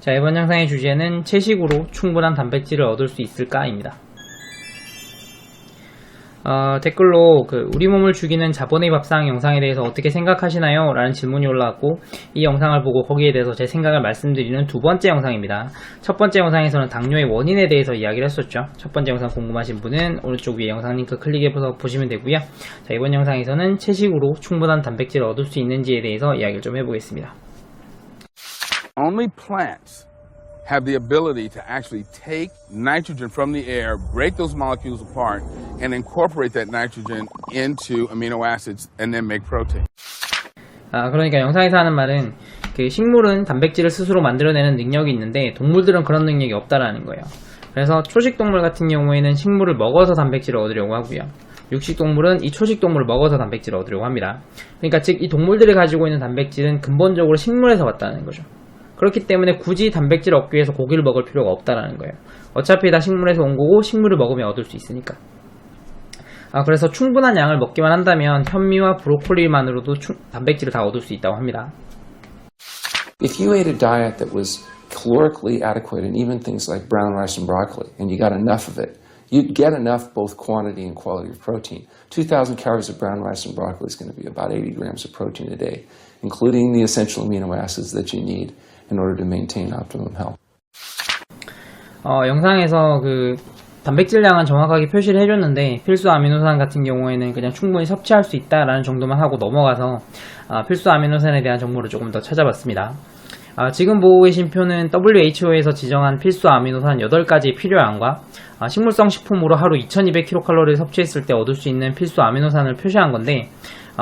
자, 이번 영상의 주제는 채식으로 충분한 단백질을 얻을 수 있을까입니다. 댓글로 우리 몸을 죽이는 자본의 밥상 영상에 대해서 어떻게 생각하시나요? 라는 질문이 올라왔고, 이 영상을 보고 거기에 대해서 제 생각을 말씀드리는 두 번째 영상입니다. 첫 번째 영상에서는 당뇨의 원인에 대해서 이야기를 했었죠. 첫 번째 영상 궁금하신 분은 오른쪽 위에 영상 링크 클릭해서 보시면 되고요. 자, 이번 영상에서는 채식으로 충분한 단백질을 얻을 수 있는지에 대해서 이야기를 좀 해보겠습니다. Only plants have the ability to actually take nitrogen from the air, break those molecules apart, and incorporate that nitrogen into amino acids and then make protein. 그러니까 영상에서 하는 말은 식물은 단백질을 스스로 만들어내는 능력이 있는데 동물들은 그런 능력이 없다라는 거예요. 그래서 초식동물 같은 경우에는 식물을 먹어서 단백질을 얻으려고 하고요. 육식동물은 이 초식동물을 먹어서 단백질을 얻으려고 합니다. 그러니까 즉 이 동물들이 가지고 있는 단백질은 근본적으로 식물에서 왔다는 거죠. 그렇기 때문에 굳이 단백질을 얻기 위해서 고기를 먹을 필요가 없다라는 거예요. 어차피 다 식물에서 온 거고 식물을 먹으면 얻을 수 있으니까. 그래서 충분한 양을 먹기만 한다면 현미와 브로콜리만으로도 단백질을 다 얻을 수 있다고 합니다. If you ate a diet that was calorically adequate and even things like brown rice and broccoli, and you got enough of it, you'd get enough both quantity and quality of protein. 2,000 calories of brown rice and broccoli is going to be about 80 grams of protein a day, including the essential amino acids that you need in order to maintain optimum health. 영상에서 단백질량은 정확하게 표시를 해줬는데 필수 아미노산 같은 경우에는 그냥 충분히 섭취할 수 있다라는 정도만 하고 넘어가서 필수 아미노산에 대한 정보를 조금 더 찾아봤습니다. 지금 보고 계신 표는 WHO에서 지정한 필수 아미노산 8가지의 필요량과 식물성 식품으로 하루 2200kcal를 섭취했을 때 얻을 수 있는 필수 아미노산을 표시한 건데,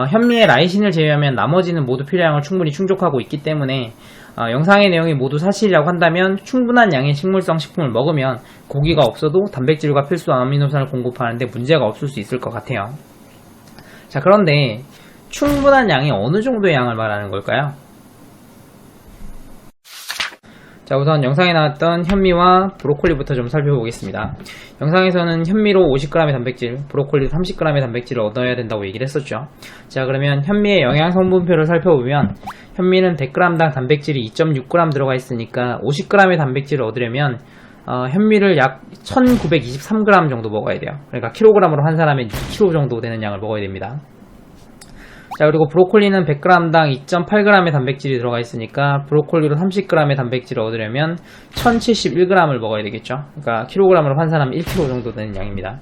현미의 라이신을 제외하면 나머지는 모두 필요량을 충분히 충족하고 있기 때문에 영상의 내용이 모두 사실이라고 한다면 충분한 양의 식물성 식품을 먹으면 고기가 없어도 단백질과 필수 아미노산을 공급하는데 문제가 없을 수 있을 것 같아요. 자, 그런데 충분한 양이 어느 정도의 양을 말하는 걸까요? 자, 우선 영상에 나왔던 현미와 브로콜리부터 좀 살펴보겠습니다. 영상에서는 현미로 50g의 단백질, 브로콜리 30g의 단백질을 얻어야 된다고 얘기를 했었죠. 자, 그러면 현미의 영양 성분표를 살펴보면 현미는 100g당 단백질이 2.6g 들어가 있으니까 50g의 단백질을 얻으려면 현미를 약 1923g 정도 먹어야 돼요. 그러니까 킬로그램으로 환산하면 2kg 정도 되는 양을 먹어야 됩니다. 자, 그리고 브로콜리는 100g당 2.8g의 단백질이 들어가 있으니까 브로콜리로 30g의 단백질을 얻으려면 1071g을 먹어야 되겠죠. 그러니까 킬로그램으로 환산하면 1kg 정도 되는 양입니다.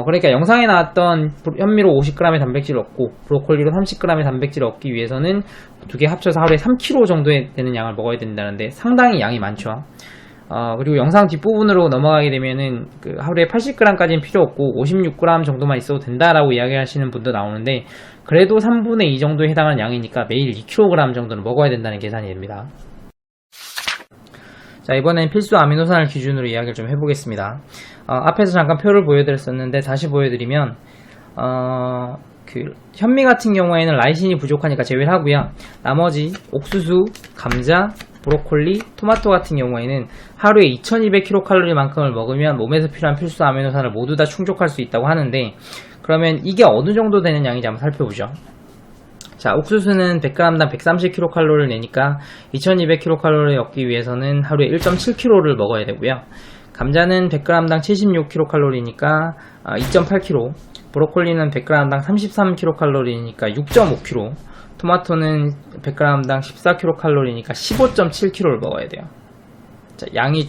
그러니까 영상에 나왔던 현미로 50g의 단백질을 얻고 브로콜리로 30g의 단백질을 얻기 위해서는 두 개 합쳐서 하루에 3kg 정도 되는 양을 먹어야 된다는데 상당히 양이 많죠. 그리고 영상 뒷부분으로 넘어가게 되면은 하루에 80g까지는 필요 없고 56g 정도만 있어도 된다라고 이야기하시는 분도 나오는데, 그래도 3분의 2 정도에 해당하는 양이니까 매일 2kg 정도는 먹어야 된다는 계산이 됩니다. 자, 이번엔 필수 아미노산을 기준으로 이야기를 좀 해보겠습니다. 앞에서 잠깐 표를 보여드렸었는데 다시 보여드리면 현미 같은 경우에는 라이신이 부족하니까 제외를 하고요. 나머지 옥수수, 감자, 브로콜리, 토마토 같은 경우에는 하루에 2200kcal만큼을 먹으면 몸에서 필요한 필수 아미노산을 모두 다 충족할 수 있다고 하는데, 그러면 이게 어느 정도 되는 양인지 한번 살펴보죠. 자, 옥수수는 100g당 130kcal를 내니까 2200kcal를 얻기 위해서는 하루에 1.7kg를 먹어야 되고요. 감자는 100g당 76kcal니까 2.8kg, 브로콜리는 100g당 33kcal니까 6.5kg, 토마토는 100g당 14kcal니까 15.7kg를 먹어야 돼요. 자, 양이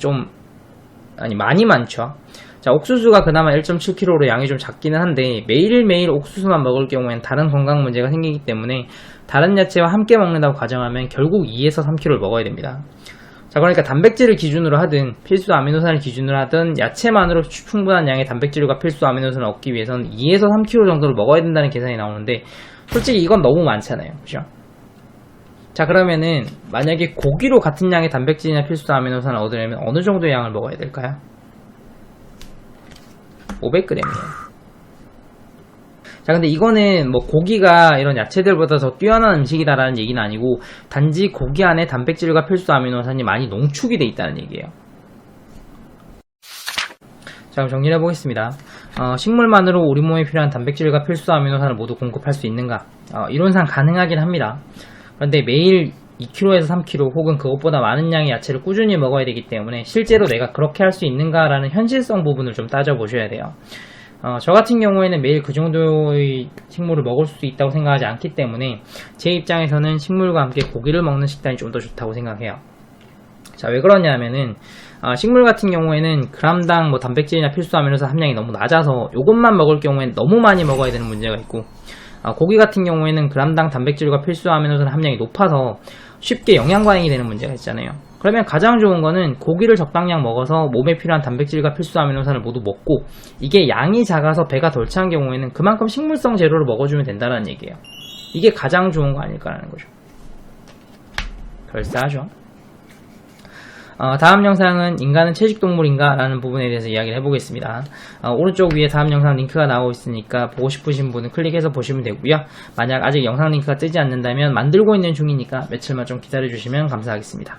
많이 많죠. 자, 옥수수가 그나마 1.7kg로 양이 좀 작기는 한데 매일매일 옥수수만 먹을 경우엔 다른 건강 문제가 생기기 때문에 다른 야채와 함께 먹는다고 가정하면 결국 2에서 3kg를 먹어야 됩니다. 자, 그러니까 단백질을 기준으로 하든 필수 아미노산을 기준으로 하든 야채만으로 충분한 양의 단백질과 필수 아미노산을 얻기 위해서는 2에서 3kg 정도를 먹어야 된다는 계산이 나오는데, 솔직히 이건 너무 많잖아요. 그죠? 자, 그러면은 만약에 고기로 같은 양의 단백질이나 필수 아미노산을 얻으려면 어느 정도의 양을 먹어야 될까요? 500g이에요. 자, 근데 이거는 고기가 이런 야채들보다 더 뛰어난 음식이다라는 얘기는 아니고 단지 고기 안에 단백질과 필수 아미노산이 많이 농축이 돼 있다는 얘기예요. 자, 그럼 정리를 해보겠습니다. 식물만으로 우리 몸에 필요한 단백질과 필수 아미노산을 모두 공급할 수 있는가? 이론상 가능하긴 합니다. 그런데 매일 2kg에서 3kg 혹은 그것보다 많은 양의 야채를 꾸준히 먹어야 되기 때문에 실제로 내가 그렇게 할 수 있는가라는 현실성 부분을 좀 따져보셔야 돼요. 저 같은 경우에는 매일 그 정도의 식물을 먹을 수 있다고 생각하지 않기 때문에 제 입장에서는 식물과 함께 고기를 먹는 식단이 좀 더 좋다고 생각해요. 자, 왜 그러냐면은 식물 같은 경우에는 그람당 뭐 단백질이나 필수 아미노산 함량이 너무 낮아서 이것만 먹을 경우에는 너무 많이 먹어야 되는 문제가 있고, 고기 같은 경우에는 그람당 단백질과 필수 아미노산 함량이 높아서 쉽게 영양 과잉이 되는 문제가 있잖아요. 그러면 가장 좋은 거는 고기를 적당량 먹어서 몸에 필요한 단백질과 필수 아미노산을 모두 먹고, 이게 양이 작아서 배가 덜 찬 경우에는 그만큼 식물성 재료를 먹어주면 된다는 얘기예요. 이게 가장 좋은 거 아닐까라는 거죠. 그럴싸하죠. 다음 영상은 인간은 채식동물인가? 라는 부분에 대해서 이야기를 해보겠습니다. 오른쪽 위에 다음 영상 링크가 나오고 있으니까 보고 싶으신 분은 클릭해서 보시면 되고요. 만약 아직 영상 링크가 뜨지 않는다면 만들고 있는 중이니까 며칠만 좀 기다려주시면 감사하겠습니다.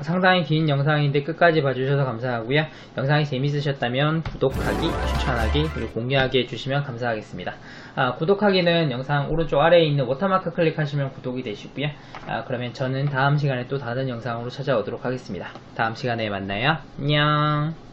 상당히 긴 영상인데 끝까지 봐주셔서 감사하고요. 영상이 재밌으셨다면 구독하기, 추천하기, 그리고 공유하기 해주시면 감사하겠습니다. 구독하기는 영상 오른쪽 아래에 있는 워터마크 클릭하시면 구독이 되시고요. 그러면 저는 다음 시간에 또 다른 영상으로 찾아오도록 하겠습니다. 다음 시간에 만나요. 안녕.